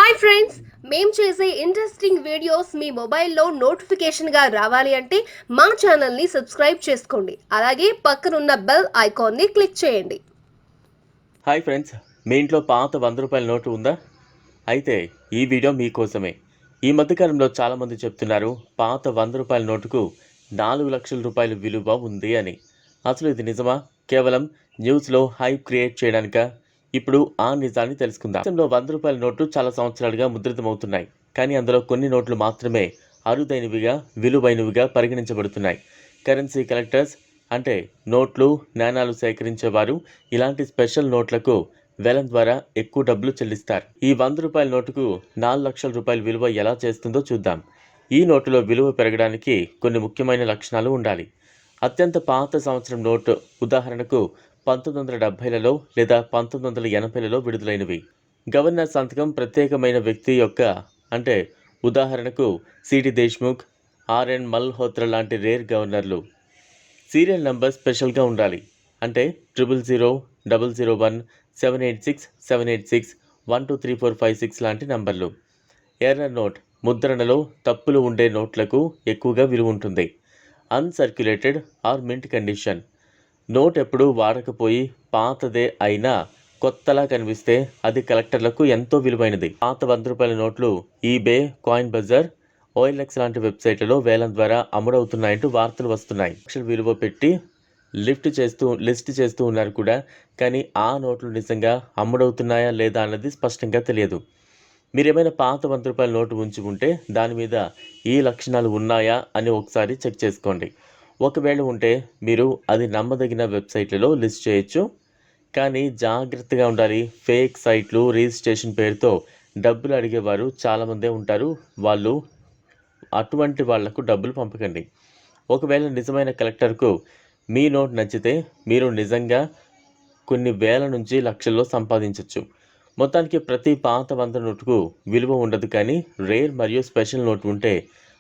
Hi friends, మేము చేసే interesting videos మీ మొబైల్లో నోటిఫికేషన్గా రావాలి అంటే మా ఛానల్ని సబ్స్క్రైబ్ చేసుకోండి. అలాగే పక్కనున్న బెల్ ఐకాన్ని క్లిక్ చేయండి. హాయ్ ఫ్రెండ్స్, మీ ఇంట్లో పాత 100 రూపాయల నోటు ఉందా? అయితే ఈ వీడియో మీకోసమే. ఈ మధ్యకాలంలో చాలామంది చెప్తున్నారు పాత 100 రూపాయల నోటుకు 4 లక్షల రూపాయల విలువ ఉంది అని. అసలు ఇది నిజమా? కేవలం న్యూస్లో హైప్ క్రియేట్ చేయడానిక? ఇప్పుడు ఆ నిజాన్ని తెలుసుకుందాం. దేశంలో 100 రూపాయల నోట్లు చాలా సంవత్సరాలుగా ముద్రితమవుతున్నాయి. కానీ అందులో కొన్ని నోట్లు మాత్రమే అరుదైనవిగా, విలువైనవిగా పరిగణించబడుతున్నాయి. కరెన్సీ కలెక్టర్స్ అంటే నోట్లు, నాణాలు సేకరించేవారు ఇలాంటి స్పెషల్ నోట్లకు వేలం ద్వారా ఎక్కువ డబ్బులు చెల్లిస్తారు. ఈ 100 రూపాయల నోటుకు 4 లక్షల రూపాయల విలువ ఎలా చేస్తుందో చూద్దాం. ఈ నోటులో విలువ పెరగడానికి కొన్ని ముఖ్యమైన లక్షణాలు ఉండాలి. అత్యంత పాత సంవత్సరం నోటు ఉదాహరణకు 1970లలో లేదా 1980లలో విడుదలైనవి. గవర్నర్ సంతకం ప్రత్యేకమైన వ్యక్తి యొక్క అంటే ఉదాహరణకు సిడి దేశ్ముఖ్, ఆర్ఎన్ మల్హోత్రా లాంటి రేర్ గవర్నర్లు. సీరియల్ నంబర్ స్పెషల్గా ఉండాలి. అంటే 000, 001, 786, 786, 123456 లాంటి నంబర్లు. ఎర్రర్ నోట్ ముద్రణలో తప్పులు ఉండే నోట్లకు ఎక్కువగా విలువ ఉంటుంది. అన్సర్క్యులేటెడ్ ఆర్ మింట్ కండిషన్ నోట్ ఎప్పుడూ వాడకపోయి పాతదే అయినా కొత్తలా కనిపిస్తే అది కలెక్టర్లకు ఎంతో విలువైనది. పాత 100 రూపాయల నోట్లు ఈబే, కాయిన్ బజార్, OLX లాంటి వెబ్సైట్లలో వేలం ద్వారా అమ్ముడవుతున్నాయంటూ వార్తలు వస్తున్నాయి. లక్షల విలువ పెట్టి లిస్ట్ చేస్తూ ఉన్నారు కూడా. కానీ ఆ నోట్లు నిజంగా అమ్ముడవుతున్నాయా లేదా అన్నది స్పష్టంగా తెలియదు. మీరేమైనా పాత 100 రూపాయల నోటు ఉంచి ఉంటే దాని మీద ఈ లక్షణాలు ఉన్నాయా అని ఒకసారి చెక్ చేసుకోండి. ఒకవేళ ఉంటే మీరు అది నమ్మదగిన వెబ్సైట్లలో లిస్ట్ చేయొచ్చు. కానీ జాగ్రత్తగా ఉండాలి. ఫేక్ సైట్లు, రిజిస్ట్రేషన్ పేరుతో డబ్బులు అడిగేవారు చాలామందే ఉంటారు. అటువంటి వాళ్లకు డబ్బులు పంపకండి. ఒకవేళ నిజమైన కలెక్టర్కు మీ నోట్ నచ్చితే మీరు నిజంగా కొన్ని వేల నుంచి లక్షల్లో సంపాదించవచ్చు. మొత్తానికి ప్రతి పాత 100 నోటుకు విలువ ఉండదు. కానీ రేర్ మరియు స్పెషల్ నోట్ ఉంటే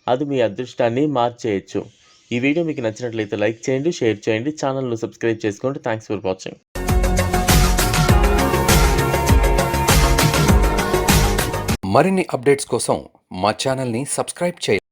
అది మీ అదృష్టాన్ని మార్చేయచ్చు. ఈ వీడియో మీకు నచ్చినట్లయితే లైక్ చేయండి, షేర్ చేయండి, ఛానల్ను సబ్స్క్రైబ్ చేసుకోండి. Thanks for watching. మరిన్ని అప్డేట్స్ కోసం మా ఛానల్ని సబ్స్క్రైబ్ చేయండి.